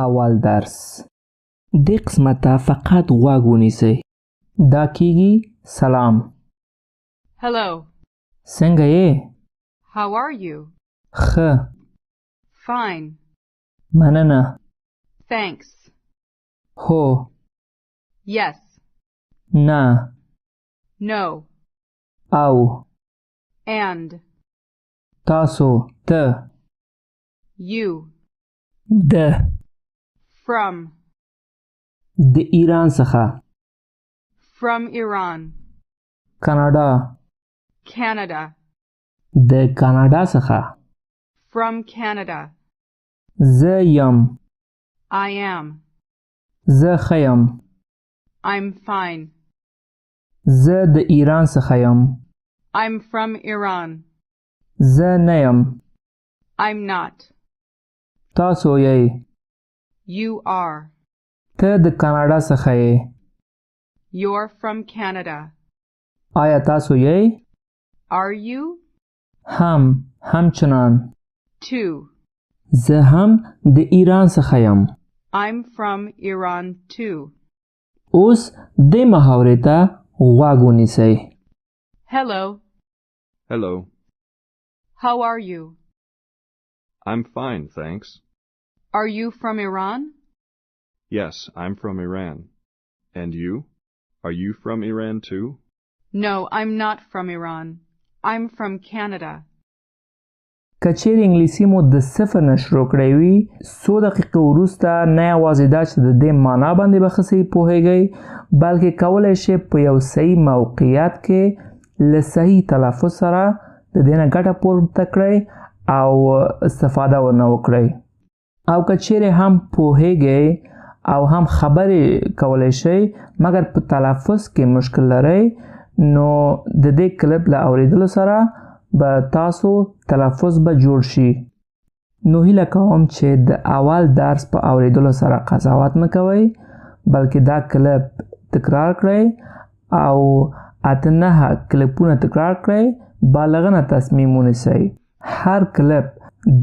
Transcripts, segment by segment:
اول درس دې قسمت ته فقط غوږ ونیسئ. دا کیږي سلام. Hello. څنګه یې؟ How are you? ښه. Fine. مننه. Thanks. هو. Yes. نه. No. او. And. تاسو. ته. You. ده. From. د ایران څخه. From Iran. کاناډا. Canada. د کاناډا څخه. From Canada. زه یم. I am. زه ښه یم. I'm fine. زه د ایران څخه یم. I'm from Iran. زه نه یم. I'm not. تاسو یې. You are. ته د کاناډا څخه یې. You're from Canada. آیا تاسو یې؟ Are you? همچنان. Two. زه هم د ایران څخه یم. I'm from Iran too. اوس دې محاورې ته غوږ ونیسئ. Hello. Hello. How are you? I'm fine, thanks. Are you from Iran? Yes, I'm from Iran. And you? Are you from Iran too? No, I'm not from Iran. I'm from Canada. که چیرې انګلیسي مو د صفر نه شروع کړی وي، څو دقیقې وروسته نه یوازې دا چې د دې معنا باندې به ښه صحیح پوهیږئ، بلکې کولی شئ په یو صحیح موقعیت کې له صحیح تلفظ سره د دې نه ګټه پورته کړئ او استفاده ورنه وکړئ. او که چیرې هم پوهیږئ او هم خبرې کولی شئ مګر په تلفظ کې مشکل لرئ، نو د دې کلپ له اوریدلو سره به تاسو تلفظ به جوړ شي. نو هیله کوم چې د اول درس په اوریدلو سره قضاوت مه کوئ، بلکې دا کلپ تکرار کړئ او 8-9 کلپونه تکرار کړئ. بالغنه تصمیم ونیسئ. هر کلپ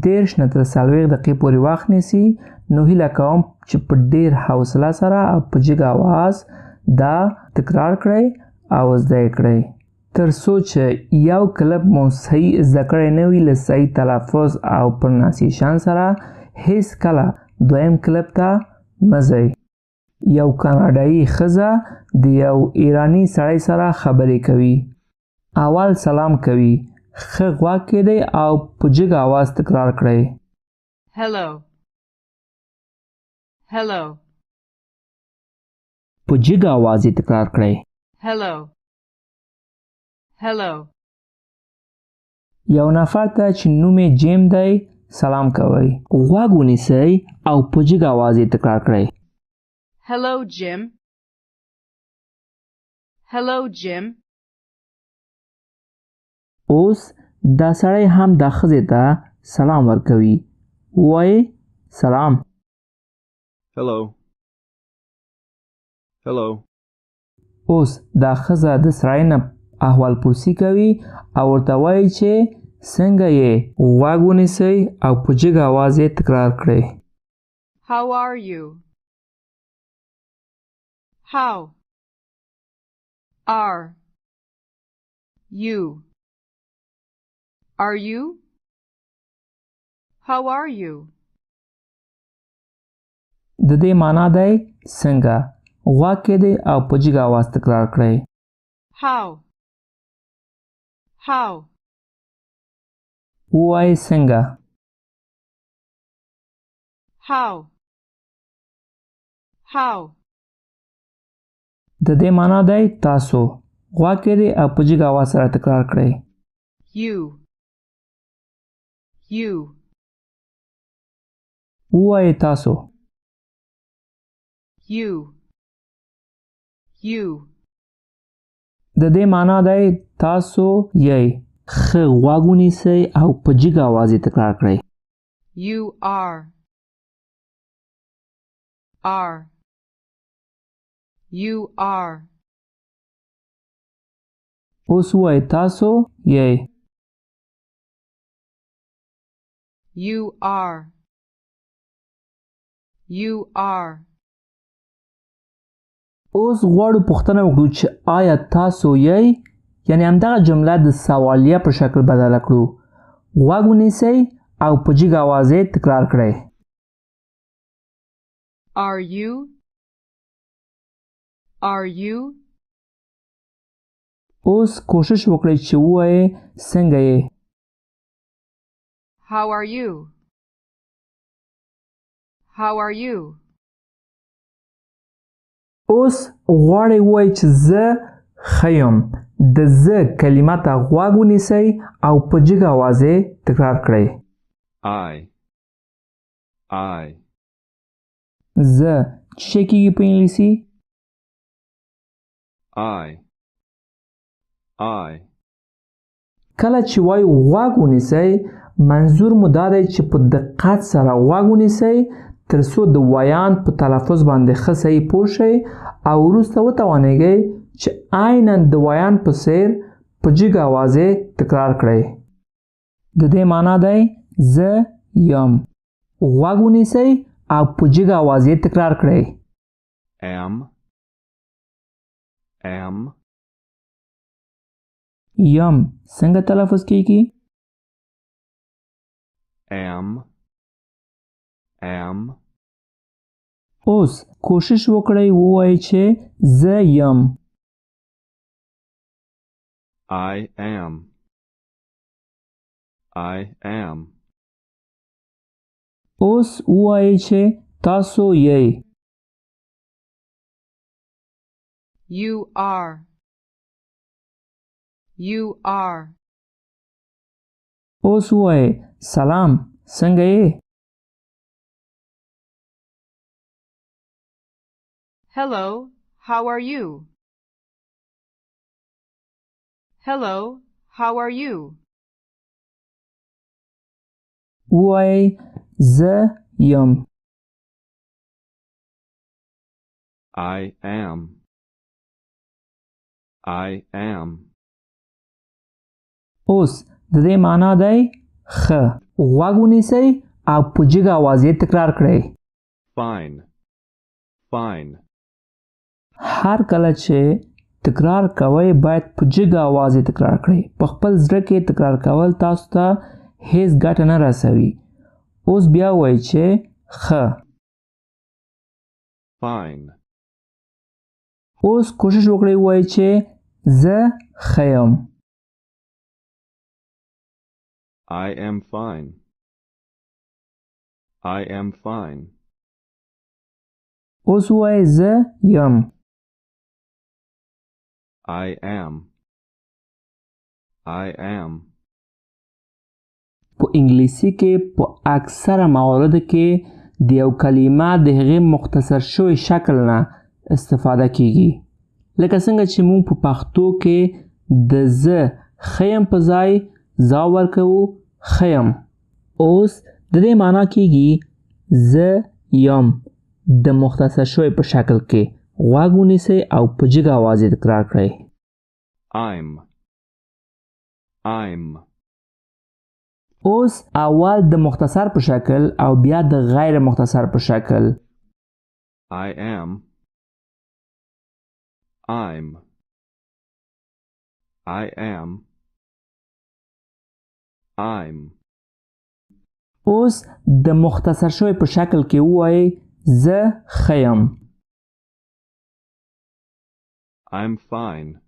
30 نه تر 40 دقیقې پورې وخت نیسي. نو هیله کوم چې په ډیر حوصله سره او په جګ اواز دا تکرار کړئ او زده یې کړئ، تر څو چې یو کلپ مو صحیح زده کړی نه وي له صحیح تلفظ او پرونانسیشن سره هیڅ کله دویم کلپ ته مه ځئ. یو کاناډایي ښځه د یو ایراني سړی سره خبرې کوي. اول سلام کوي. ښه غوږ کېږدئ او په جګ اواز تکرار کړئ. Hello. Hello. په جګ اواز یې تکرار کړئ. Hello. Hello. یو نفر ته چې نوم یې جیم دی سلام کوئ. غوږ ونیسئ او په جګ اواز یې تکرار کړئ. Hello, Jim. Hello, Jim. اوس دا سړی هم دا ښځې ته سلام ورکوي. وایي سلام. Hello. Hello. اوس دا ښځه د سړی نه احوال پرسي کوي او ورته وایي چې څنګه یې. غوږ ونیسئ او په جګ اواز یې تکرار کړئ. How are you? How are you? Are you? How are you? د دې معنا دی څنګه. غوږ کېږدئ او په جګ اواز تکرار کړئ. How? How? ووایئ څنګه. How? How? د دې معنا دی تاسو. غوږ کېږدئ او په جګ اواز سره تکرار کړئ. You. You. ووایئ تاسو. You. You. د دې معنا دی تاسو یې. ښه غوږ ونیسئ او په جګ اواز یې تکرار کړئ. You are. Are. You are. اوس ووایئ تاسو یې. You are. You are. اوس غواړو پوښتنه وکړو چې آیا تاسو یې؟ یعنی همدغه جمله د سوالیه په شکل بدله کړو. غوږ ونیسئ او په جګ آواز یې تکرار کړئ. Are you? Are you? اوس کوشش وکړئ چې ووایئ څنګه یې. How are you? How are you? اوس غواړئ ووایئ چې زه ښه یم. د زه کلمه ته غوږ ونیسئ او په جګ آواز یې تکرار کړئ. I. زه څه شی کیږي په انګلیسي؟ I. کله چې وایو غوږ ونیسئ منظور مو دا دی چې په دقت سره غوږ ونیسئ تر څو د ویاند په تلفظ باندې ښه صحیح پوه شئ او وروسته وتوانیږئ چې عیناً د ویاند په څیر په جګ آواز یې تکرار کړئ. د دې معنا دی زه یم. غوږ ونیسئ او په جګ آواز یې تکرار کړئ. Am. یم څنګه تلفظ کیږي؟ Am. اوس کوشش وکړئ ووایئ چې زه یم. I am. اوس ووایئ چې تاسو یې. You are. You are. اوس ووایئ سلام څنګه یې؟ Hello, how are you? Hello, how are you? ووایئ زه یم. I am. اوس د دې معنا دی ښه. غوږ ونیسئ او په جګ آواز یې تکرار کړئ. Fine. هر کله چې تکرار کوئ باید په جګ آواز یې تکرار کړئ. په خپل زړه کې تکرار کول تاسو ته هیڅ ګټه نه رسوي. اوس بیا وایئ چې ښه. Fine. اوس کوشش وکړئ ووایئ چې زه ښه یم. I am fine. اوس ووایئ زه یم. I am. په انګلیسي کې په اکثره مواردو کې د یو کلمه د هغې مختصر شوی شکل نه استفاده کیږي. لکه څنګه چې موږ په پښتو کې د زه ښه یم په ځای ځواب ورکوو ښه یم. اوس د دې معنا کیږي زه یم د مختصر شوی په شکل کې. غوږ ونیسئ او په جګ آواز یې تکرار کړئ. I'm. اوس اول د مختصر په شکل او بیا د غیر مختصر په شکل. I am. اوس د مختصر شوی په شکل کې ووایئ زه ښه یم. I'm fine.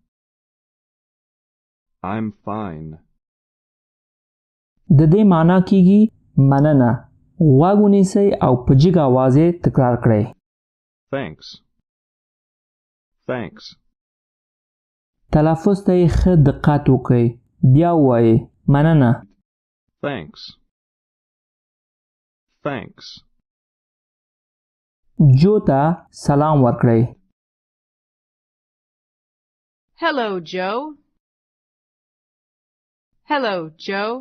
د دې معنا کیږي مننه. غوږ ونیسئ او په جګ آواز یې تکرار کړئ. Thanks. تلفظ ته یې ښه دقت وکړئ. بیا ووایئ مننه. Thanks. جو ته سلام ورکړئ. Hello, Joe.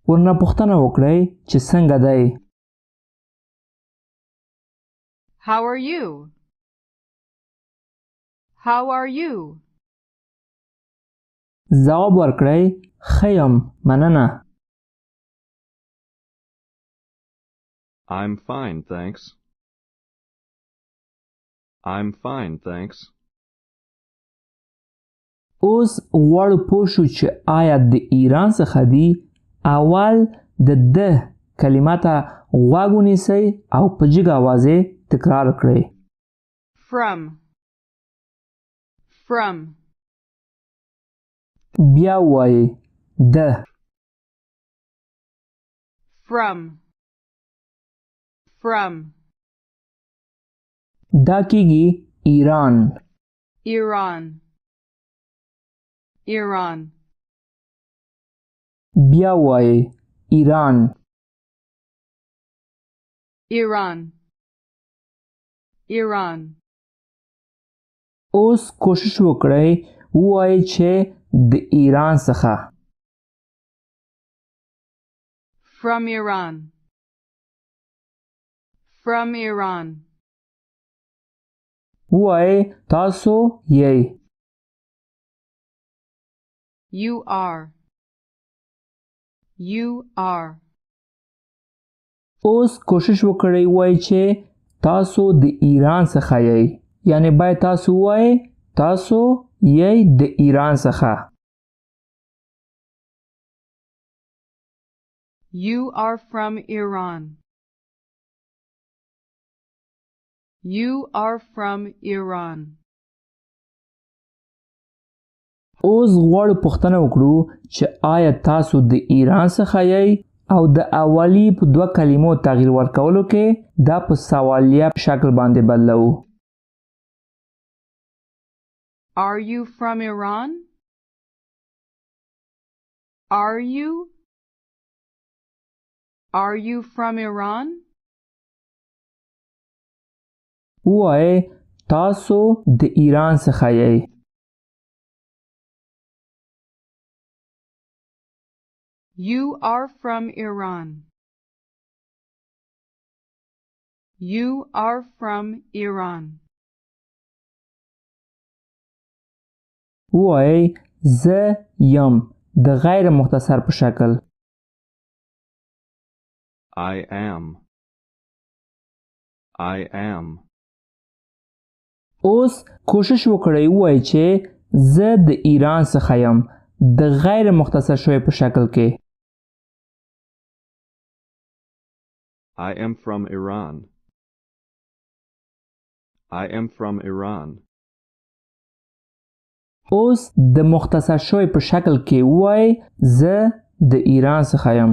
ورنه پوښتنه وکړئ چې څنګه دی. How are you? ځواب ورکړئ ښه یم مننه. I'm fine, thanks. I'm fine, thanks. اوس غواړو پوه شو چې آیا د ایران څخه دی. اول د کلمه ته غوږ ونیسئ او په جګ اواز یې تکرار کړئ. From. From. بیا ووایئ د. From. From. دا کیږي ایران. Iran. Iran. بیا ووایئ ایران. Iran. Iran. اوس کوشش وکړئ ووایئ چې د ایران څخه. From Iran. From Iran. ووایئ تاسو یئ. You are. You are. اوس کوشش وکړئ ووایئ چې تاسو د ایران څخه یئ. یعنی باید تاسو ووایئ تاسو یئ د ایران څخه. You are from Iran. You are from Iran. اوس غواړو پوښتنه وکړو چې آیا تاسو د ایران څخه یئ او د اولی په دوه کلمو تغییر ورکولو کې دا په سوالیه شکل باندې بدلو. Are you from Iran? Are you? Are you from Iran? ووایئ تاسو د ایران څخه یئ. You are from Iran. You are from Iran. ووایئ زه یم د غیر مختصر په شکل. I am. I am. اوس کوشش وکړئ ووایئ چې زه د ایران څخه یم د غیر مختصر شوی په شکل کې. I am from Iran. I am from Iran. اوس د مختصر شوی په شکل کې ووایئ زه د ایران څخه یم.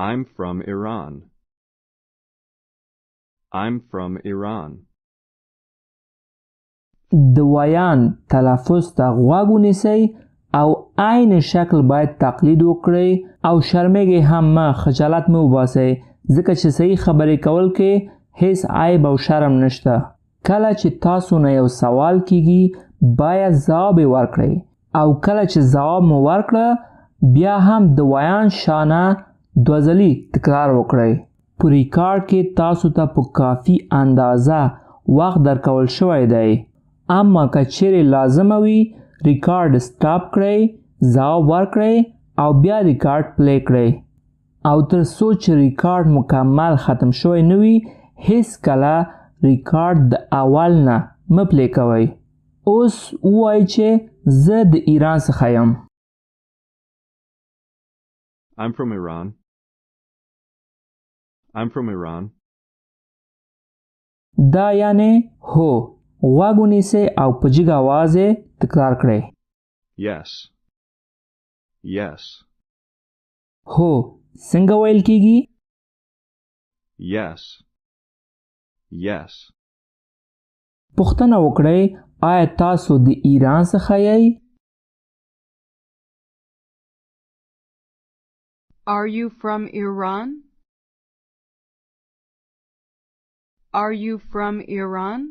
I'm from Iran. I'm from Iran. د ویان تلفظ ته غوږ ونیسئ او عین شکل باید تقلید وکړئ او شرمېږئ هم مه، خجالت مه وباسئ، ځکه چې صحیح خبرې کول کې هیڅ عیب او شرم نشته. کله چې تاسو نه یو سوال کیږي باید ځواب یې ورکړئ او کله چې ځواب مو ورکړه بیا هم د ویان شانه دوه ځلې تکرار وکړئ. په ریکارډ کې تاسو ته په کافي اندازه وخت درکول شوی دی، اما که چیرې لازمه وي ریکارډ سټاپ کړئ، ځواب ورکړئ او بیا ریکارډ پلی کړئ او تر څو چې ریکارډ مکمل ختم شوی نه وي هیڅ کله ریکارډ د اول نه مه پلی کوئ. اوس ووایئ چې زه د ایران څخه یم. I'm from Iran. I'm from Iran. دا یعنی هو. غوږ ونیسئ او په جګ اواز یې تکرار کړئ. Yes. Yes. هو څنګه ویل کیږي؟ Yes. Yes. پوښتنه وکړئ آیا تاسو د ایران څخه یئ؟ Are you from Iran? Are you from Iran?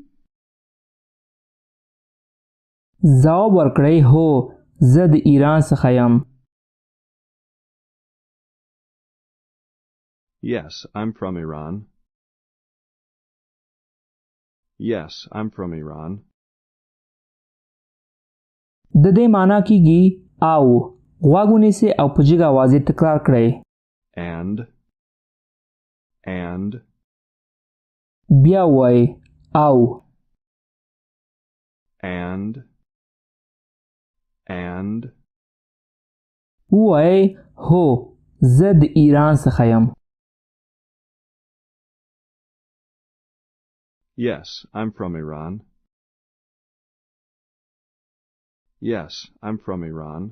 ځواب ورکړئ هو زه د ایران څخه یم. Yes, I'm from Iran. Yes, I'm from Iran. د دې معنا کیږي او. غوږ ونیسئ او په جګ اواز یې تکرار کړئ. and بیا وای او and وای هو زه د ایران څخه یم yes, I'm from Iran. Yes, I'm from Iran.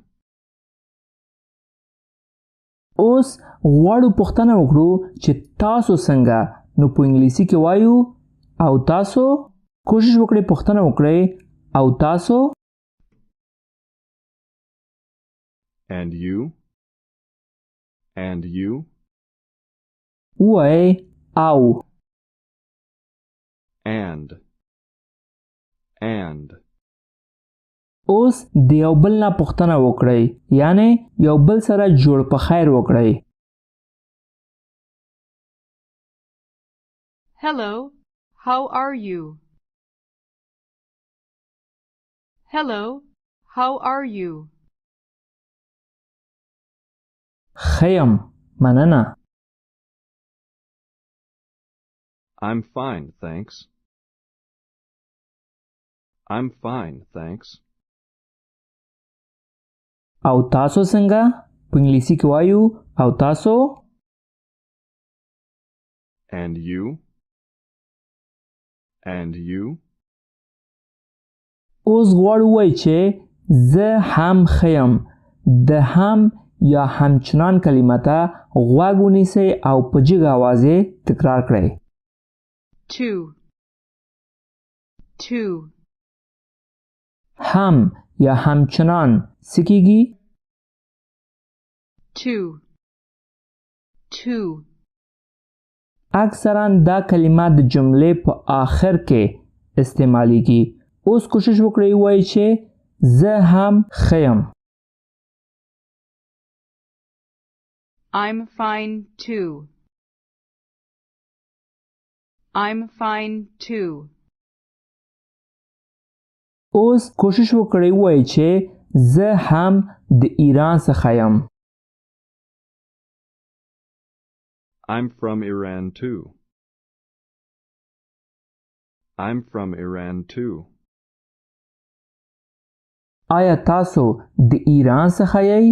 اوس غواړو پوښتنه وکړو چې تاسو څنګه نو په انګلیسي کې وایو او تاسو کوشش وکړئ پوښتنه وکړئ او تاسو And you? وای او And اوس د یو بل نه پوښتنه وکړئ یعنی یو بل سره جوړ په خیر وکړئ Hello, how are you? Hello, how are you? خیم مننه I'm fine, thanks. I'm fine, thanks. او تاسو څنګه په انګلیسي کې وایو او تاسو And you? اوس غواړو وای چې زه هم خیم د هم یا همچنان کلمه ته غوږ ونیسئ او په جګه آواز یې تکرار کړئ Two. هم یا همچنان څه کیږي Two. اکثرا دا کلمه د جملې په آخر کې استعمالیږي اوس کوشش وکړئ وای چې زه هم خیم I'm fine too. I'm fine too. اوس کوشش وکړئ وای چې زه هم د ایران څخه یم I'm from Iran too. I'm from Iran too. آیا تاسو د ایران څخه یئ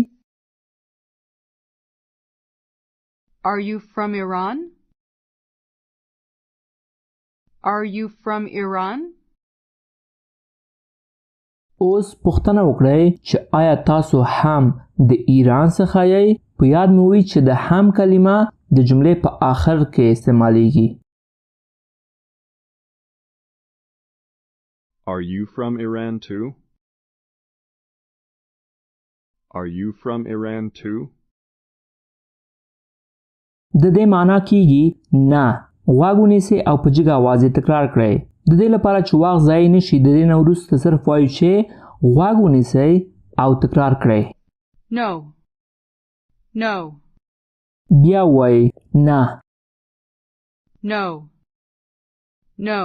Are you from Iran? Are you from Iran? اوس پوښتنه وکړئ چې آیا تاسو هم د ایران څخه یئ په یاد مو وي چې د هم کلمه د جملې په آخر کې استعمالیږي Are you from Iran too? Are you from Iran too? د دې معنی کیږي نه غوږ ونیسئ او په جګه آواز یې تکرار کړئ د دې لپاره چې وخت ضایع نشي د دې نه وروسته صرف وایو چې غوږ ونیسئ او تکرار کړئ No. بیا وایئ نه No.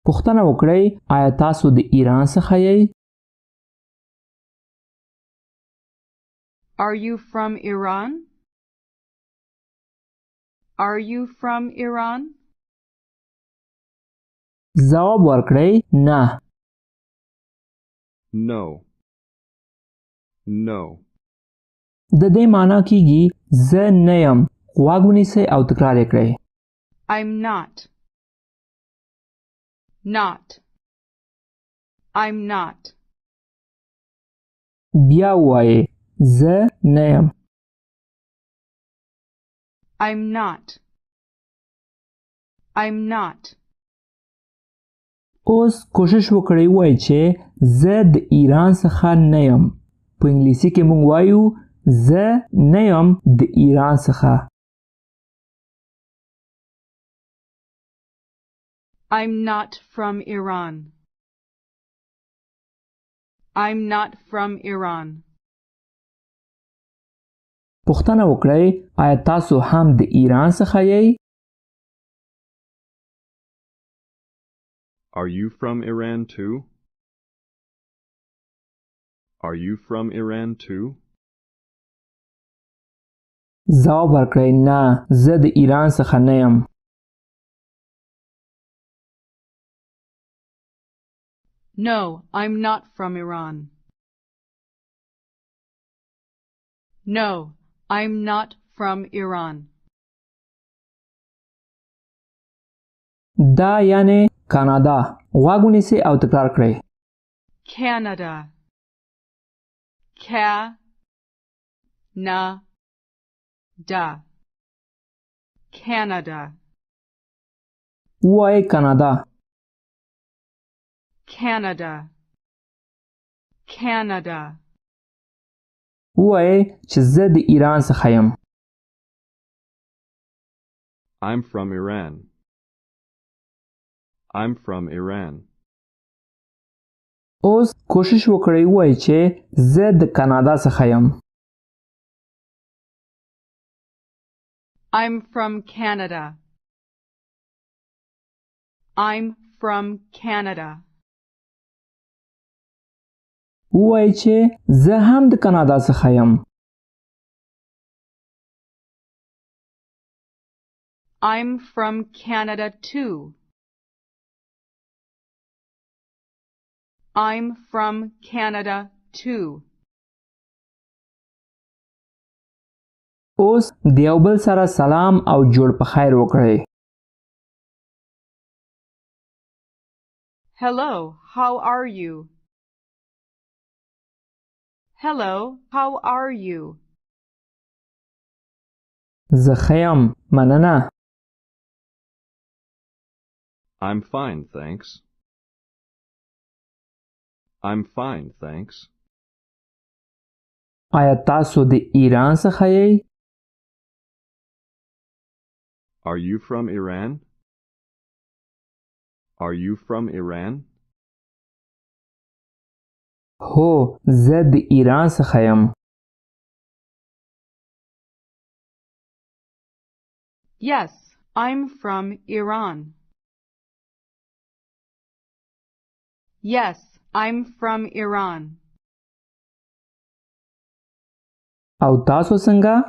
پوښتنه وکړئ آیا تاسو د ایران څخه یئ Are you from Iran? Are you from Iran? ځواب ورکړئ نه No. د دې معنی کیږي زه نه یم غوږ ونیسئ او تکرار یې کړئ I'm not. I'm not. بیا وایئ زه نه یم I'm not. اوس کوشش وکړئ وای چې زه د ایران څخه نه یم په انګلیسي کې موږ وایو زه نه یم د ایران څخه I'm not from Iran. I'm not from Iran. پوښتنه وکړئ آیا تاسو هم د ایران څخه یئ Are you from Iran too? Are you from Iran too? ځواب ورکړئ نه زه د ایران څخه نه یم. No, I'm not from Iran. No, I'm not from Iran. دا یعنی کانادا. غوږ ونیسئ او تکرار کړئ. Canada. Ca-na-da. Canada. ووایئ کانادا. Canada. Canada. ووایئ چې زه د ایران څخه یم. I'm from Iran. I'm from Iran. اوس کوشش وکړئ ووایئ چې زه د کانادا څخه یم. I'm from Canada. I'm from Canada. ووایئ چې زه هم د کانادا څخه یم. I'm from Canada too. I'm from Canada too. اوس د یو بل سره سلام او جوړ په خیر وکړئ. Hello, how are you? Hello, how are you? زه ښه یم مننه. I'm fine, thanks. I'm fine, thanks. آیا تاسو د ایران څخه یئ؟ Are you from Iran? Are you from Iran? هو زه د ایران څخه یم. Yes, I'm from Iran. Yes, I'm from Iran. او تاسو څنګه؟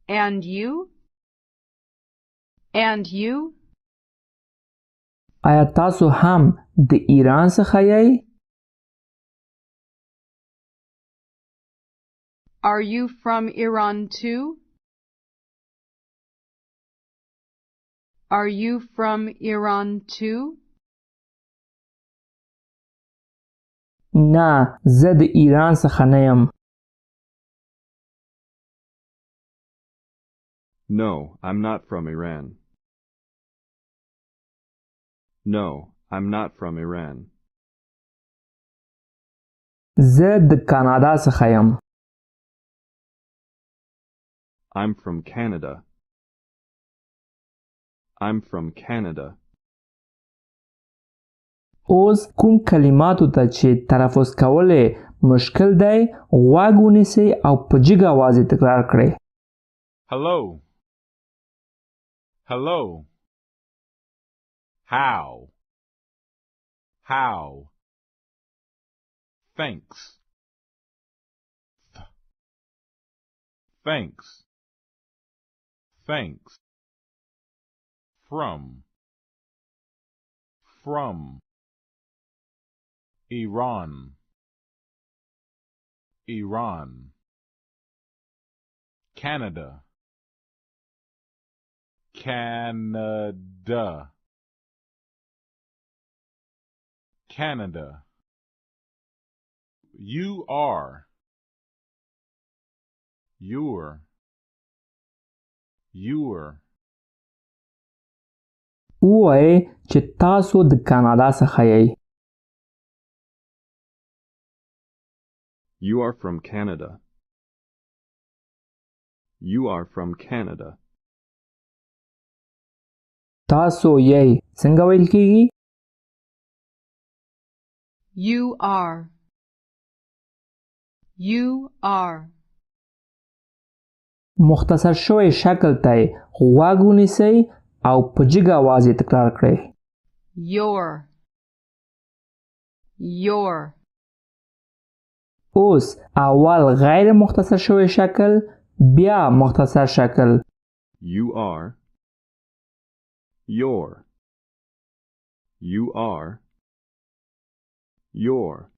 And you? And you? آیا تاسو هم د ایران څخه یئ؟ Are you from Iran too? Are you from Iran too? نه زه د ایران څخه نه یم. No, I'm not from Iran. No, I'm not from Iran. زه د کانادا څخه یم. I'm from Canada. I'm from Canada. اوس کوم کلماتو ته چې تلفظ کول یې مشکل دی غوږ ونیسئ او په جګ اواز یې تکرار کړئ. Hello. Hello. How? How? Thanks. Thanks. Thanks. From. From. Iran. Iran. Canada. Canada. Canada. You are. You're. You're. ووایئ چې تاسو د کانادا څخه یئ. You are from Canada. You are from Canada. تاسو یئ څنګه ویل کیږي؟ You are. You are. مختصر شوی شکل ته غوږ ونیسئ او په جګ اواز یې تکرار کړئ. Your. Your. اوس اول غیر مختصر شوی شکل بیا مختصر شکل. You are. Your. You are. Your.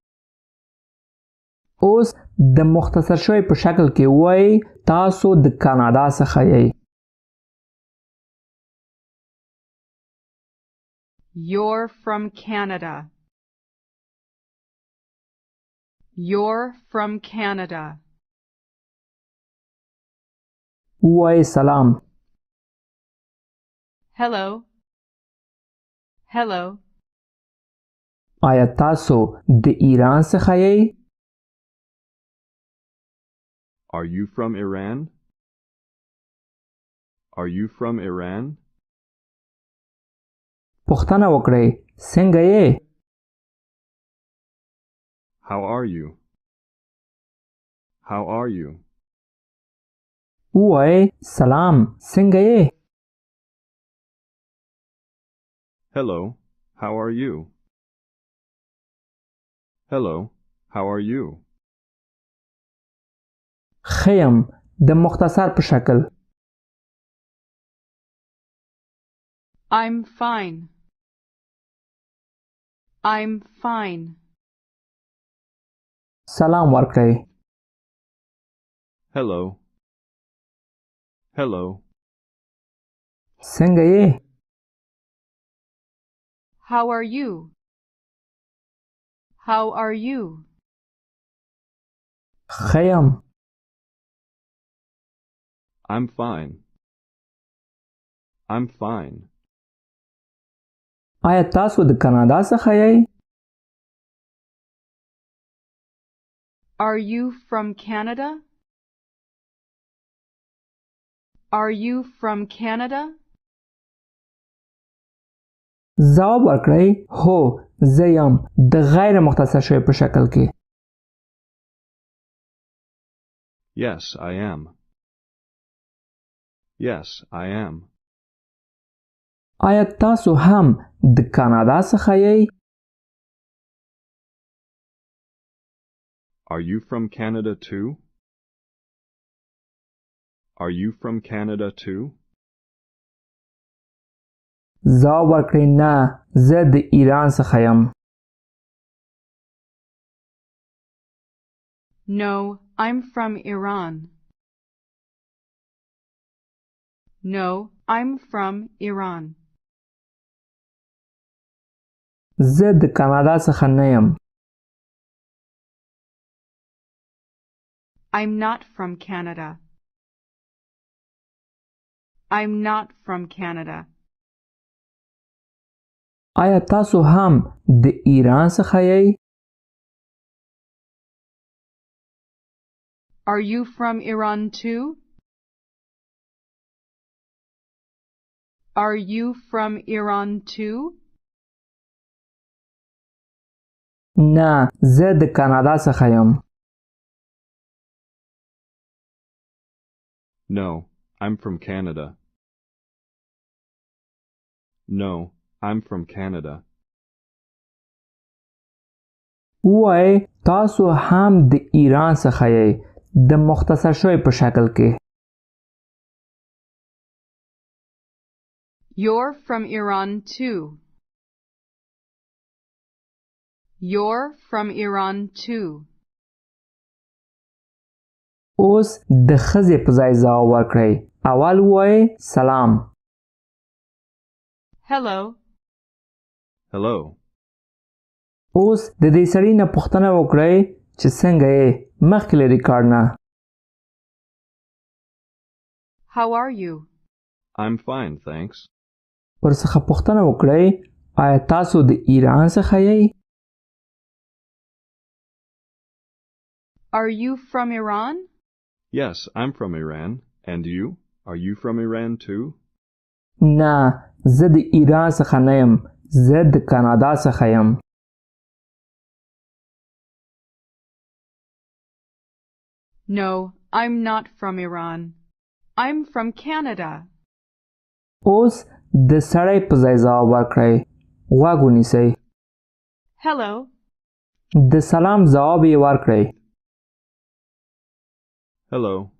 اوس د مختصر شوی په شکل کې وای تاسو د کانادا څخه یې. You're from Canada. You're from Canada. وای سلام. Hello. Hello. آیا تاسو د ایران څخه یې؟ Are you from Iran? Are you from Iran? پوښتنه وکړئ څنګه یې؟ How are you? How are you? وای سلام څنګه یې؟ Hello, how are you? Hello, how are you? خیم د مختصر په شکل. I'm fine. I'm fine. سلام ورکړئ. Hello. Hello. څنګه یې؟ How are you? How are you? خیم. I'm fine. I'm fine. آیا تاسو د کانادا څخه یې؟ Are you from Canada? Are you from Canada? ځواب ورکړئ هو زه یم د غیر مختصر شوی په شکل کې. Yes, I am. Yes, I am. آیا تاسو هم د کانادا څخه یې؟ Are you from Canada too? Are you from Canada too? ځواب ورکړئ نه زه د ایران څخه یم. No, I'm from Iran. No, I'm from Iran. زه د کانادا څخه نه یم. I'm not from Canada. I'm not from Canada. آیا تاسو هم د ایران څخه یې؟ Are you from Iran too? Are you from Iran too? نه زه د کانادا څخه یم. No, I'm from Canada. No, I'm from Canada. وای تاسو هم د ایران څخه یې د مختصر شوی په شکل کې. You're from Iran too. You're from Iran too. اوس د ښځې په ځای ځواب ورکړئ. اول وای سلام. Hello. Hello. اوس د دې سړي نه پوښتنه وکړئ چې څنګه یې مخکې له ریکارډ نه. How are you? I'm fine, thanks. ورڅخه پوښتنه وکړئ آیا تاسو د ایران څخه یې؟ Are you from Iran? Yes, I'm from Iran. And you? Are you from Iran too? نه زه د ایران څخه نه یم. زه د کانادا څخه یم. No, I'm not from Iran. I'm from Canada. اوس د سړی په ځای ځواب ورکړئ. غوږ ونیسئ. Hello. د سلام ځواب یې ورکړئ. Hello.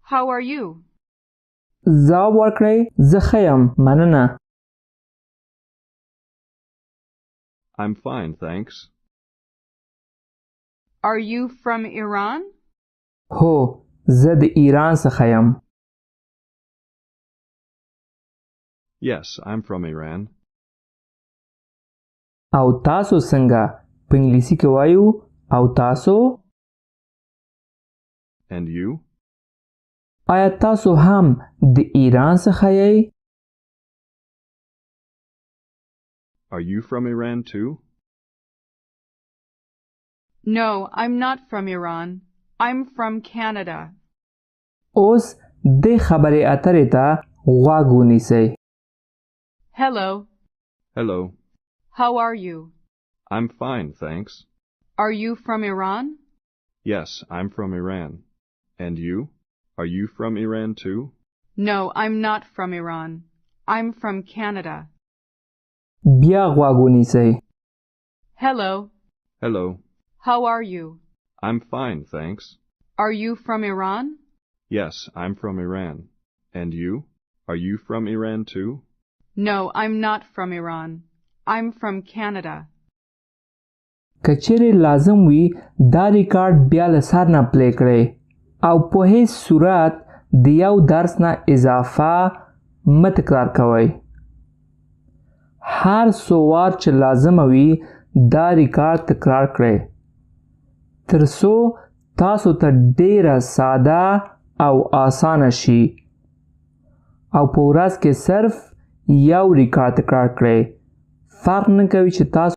How are you? ځواب ورکړئ زه ښه یم مننه. I'm fine, thanks. Are you from Iran? هو زه د ایران څخه یم. Yes, I'm from Iran. او تاسو څنګه؟ په انګلیسي کې وایو او تاسو. And you? آیا تاسو هم د ایران څخه یئ؟ Are you from Iran too? No, I'm not from Iran. I'm from Canada. اوس د خبرې اترې ته غوږ ونیسئ. Hello. Hello. How are you? I'm fine, thanks. Are you from Iran? Yes, I'm from Iran. And you? Are you from Iran too? No, I'm not from Iran. I'm from Canada. بیا غوږ ونیسئ. Hello. Hello. How are you? I'm fine, thanks. Are you from Iran? Yes, I'm from Iran. And you? Are you from Iran too? No, I'm not from Iran. I'm from Canada. کچېرې لازم وي دا ریکارډ بیا له سر نه پلی کړئ او په هیڅ صورت د یو درس نه اضافه مه تکرار کوئ. هر څو وار چې لازمه وي دا ریکارډ تکرار کړئ تر څو تاسو ته ډیره ساده او اسانه شي او په ورځ کې صرف یو ریکارډ تکرار کړئ. فرق نه کوي چې تاسو